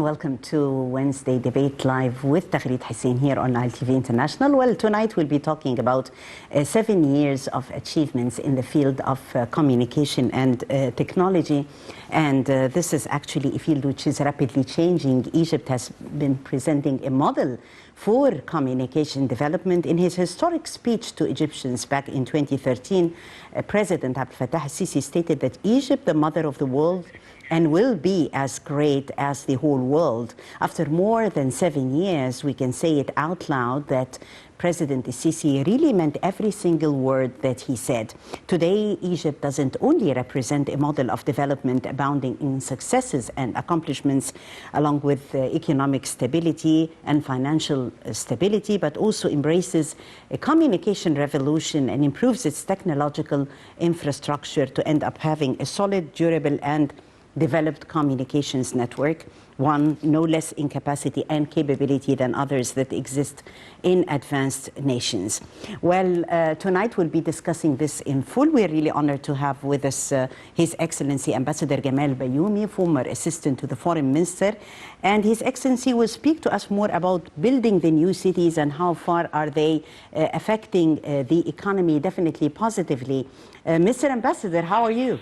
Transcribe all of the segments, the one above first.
welcome to Wednesday Debate Live with Taghreed Hussein here on Nile TV International. Well, tonight we'll be talking about 7 years of achievements in the field of communication and technology. And this is actually a field which is rapidly changing. Egypt has been presenting a model for communication development. In his historic speech to Egyptians back in 2013, President Abdel Fattah al-Sisi stated that Egypt, the mother of the world, and will be as great as the whole world. After more than 7 years, we can say it out loud that President al-Sisi really meant every single word that he said. Today, Egypt doesn't only represent a model of development abounding in successes and accomplishments, along with economic stability and financial stability, but also embraces a communication revolution and improves its technological infrastructure to end up having a solid, durable, and developed communications network, one no less in capacity and capability than others that exist in advanced nations. Well, tonight we'll be discussing this in full. We're really honored to have with us His Excellency Ambassador Gamal Bayoumi, former assistant to the Foreign Minister. And His Excellency will speak to us more about building the new cities and how far are they affecting the economy, definitely positively. Mr. Ambassador, how are you?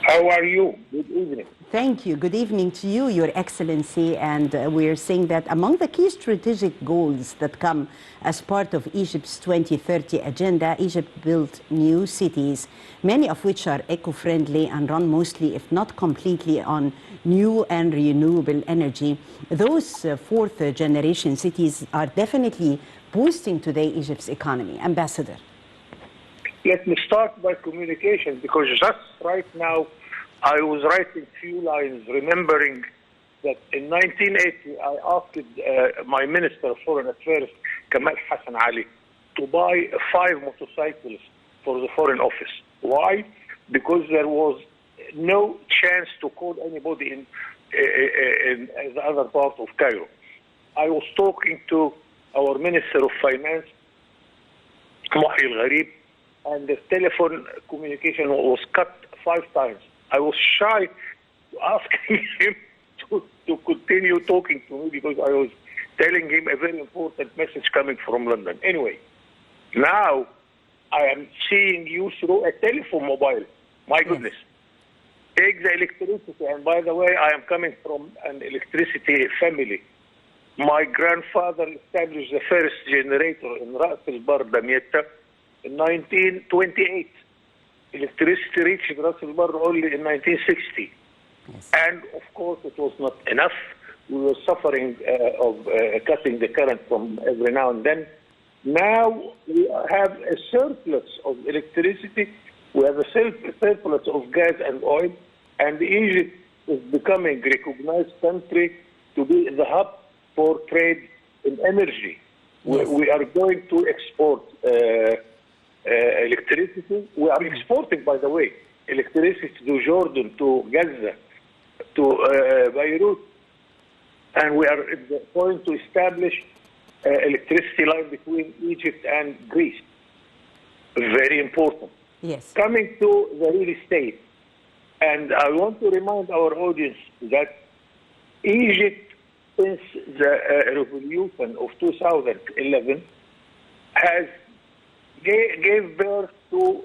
How are you? Good evening. Thank you. Good evening to you, Your Excellency. And we're saying that among the key strategic goals that come as part of Egypt's 2030 agenda, Egypt built new cities, many of which are eco-friendly and run mostly, if not completely, on new and renewable energy. Those fourth generation cities are definitely boosting today Egypt's economy. Ambassador. Let me start by communication, because just right now I was writing few lines remembering that in 1980 I asked my Minister of Foreign Affairs, Gamal Hassan Ali, to buy 5 motorcycles for the Foreign Office. Why? Because there was no chance to call anybody in the other part of Cairo. I was talking to our Minister of Finance, Mohi al-Gharib, and the telephone communication was cut 5 times. I was shy to asking him to continue talking to me because I was telling him a very important message coming from London. Anyway, now I am seeing you through a telephone mobile. My goodness. Take the electricity, and by the way, I am coming from an electricity family. My grandfather established the first generator in Ras al-Bar, Damietta, in 1928. Electricity reached Ras al-Bar only in 1960. Yes. And of course it was not enough. We were suffering of cutting the current from every now and then. Now we have a surplus of electricity, we have a surplus of gas and oil, and Egypt is becoming a recognized country to be the hub for trade in energy. Yes. We are going to export electricity. We are exporting, by the way, electricity to Jordan, to Gaza, to Beirut, and we are going to establish electricity line between Egypt and Greece. Very important. Yes. Coming to the real estate, and I want to remind our audience that Egypt, since the revolution of 2011, has gave birth to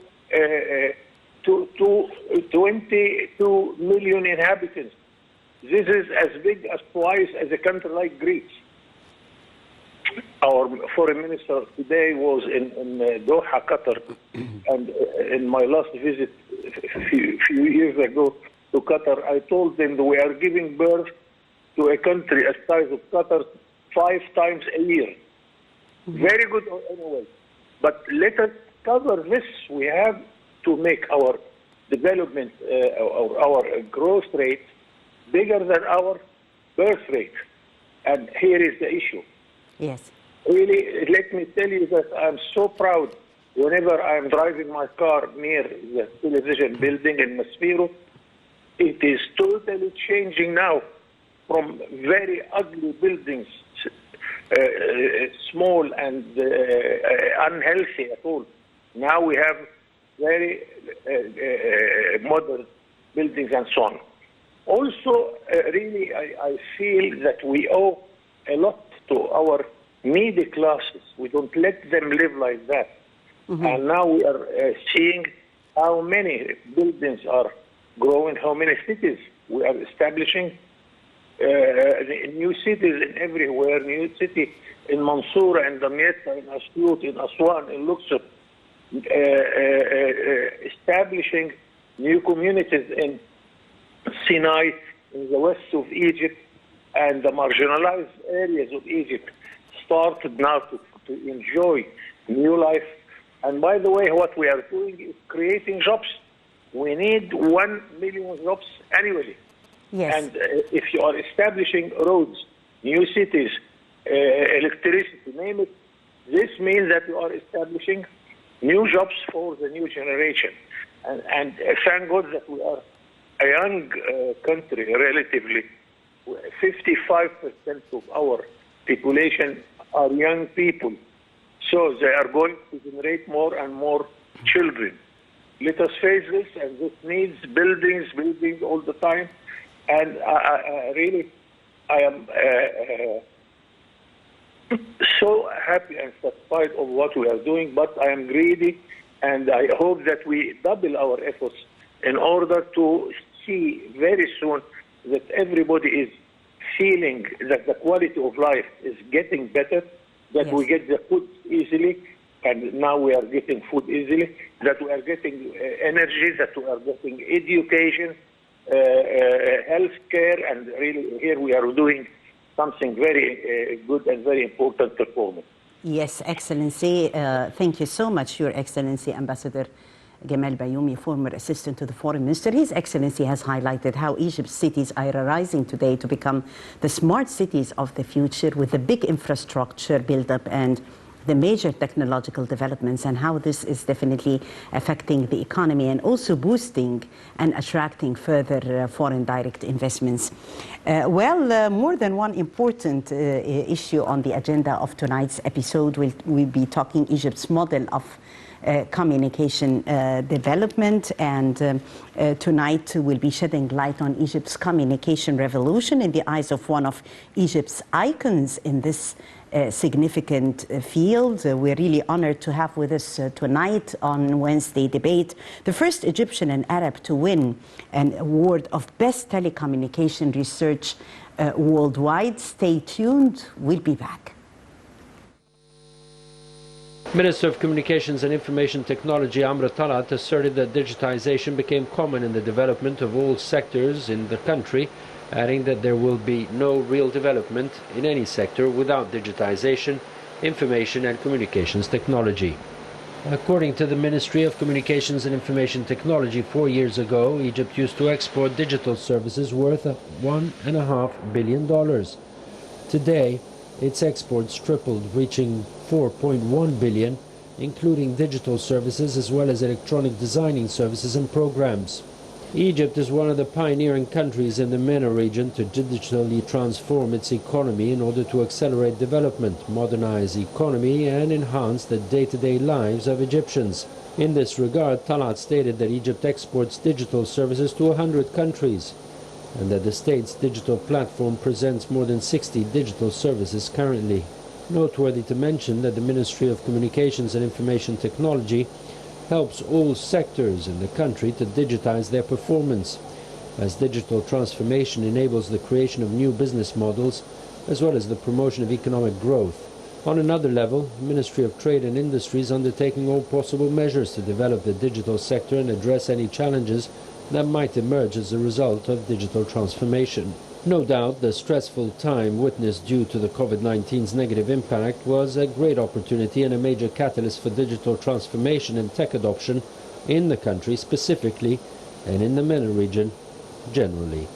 22 million inhabitants. This is as big as twice as a country like Greece. Our foreign minister today was in Doha, Qatar, and in my last visit a few years ago to Qatar, I told them that we are giving birth to a country the size of Qatar 5 times a year. Very good anyway. But let us cover this. We have to make our development, our growth rate bigger than our birth rate. And here is the issue. Yes. Really, let me tell you that I'm so proud whenever I'm driving my car near the television building in Maspero. It is totally changing now from very ugly buildings, small and unhealthy at all. Now we have very modern buildings and so on. Also, really, I feel that we owe a lot to our middle classes. We don't let them live like that. And now we are seeing how many buildings are growing, how many cities we are establishing. New cities in everywhere, new city in Mansoura, in Damietta, in Asyut, in Aswan, in Luxor, establishing new communities in Sinai, in the west of Egypt, and the marginalized areas of Egypt started now to enjoy new life. And by the way, what we are doing is creating jobs. We need 1 million jobs annually. Yes. And if you are establishing roads, new cities, electricity, name it, this means that you are establishing new jobs for the new generation. And thank God that we are a young country, relatively. 55% of our population are young people. So they are going to generate more and more children. Let us face this, and this needs buildings all the time. And really, I am so happy and satisfied of what we are doing, but I am greedy, and I hope that we double our efforts in order to see very soon that everybody is feeling that the quality of life is getting better, that we get the food easily, and now we are getting food easily, that we are getting energy, that we are getting education, health care, and really here we are doing something very good and very important performance. Yes, Excellency. Thank you so much, Your Excellency, Ambassador Gamal Bayoumi, former assistant to the Foreign Minister. His Excellency has highlighted how Egypt's cities are rising today to become the smart cities of the future, with the big infrastructure build-up and the major technological developments, and how this is definitely affecting the economy and also boosting and attracting further foreign direct investments. More than one important issue on the agenda of tonight's episode. We'll be talking Egypt's model of communication development, and tonight we'll be shedding light on Egypt's communication revolution in the eyes of one of Egypt's icons in this significant field. We're really honored to have with us tonight on Wednesday debate the first Egyptian and Arab to win an award of Best Telecommunication Research worldwide. Stay tuned, we'll be back. Minister of Communications and Information Technology Amr Talat asserted that digitization became common in the development of all sectors in the country, adding that there will be no real development in any sector without digitization, information and communications technology. According to the Ministry of Communications and Information Technology, 4 years ago, Egypt used to export digital services worth $1.5 billion. Today, its exports tripled, reaching $4.1 billion, including digital services as well as electronic designing services and programs. Egypt is one of the pioneering countries in the MENA region to digitally transform its economy in order to accelerate development, modernize the economy, and enhance the day-to-day lives of Egyptians. In this regard, Talat stated that Egypt exports digital services to 100 countries, and that the state's digital platform presents more than 60 digital services currently. Noteworthy to mention that the Ministry of Communications and Information Technology helps all sectors in the country to digitize their performance, as digital transformation enables the creation of new business models as well as the promotion of economic growth. On another level, the Ministry of Trade and Industry is undertaking all possible measures to develop the digital sector and address any challenges that might emerge as a result of digital transformation. No doubt, the stressful time witnessed due to the COVID-19's negative impact was a great opportunity and a major catalyst for digital transformation and tech adoption in the country specifically and in the MENA region generally.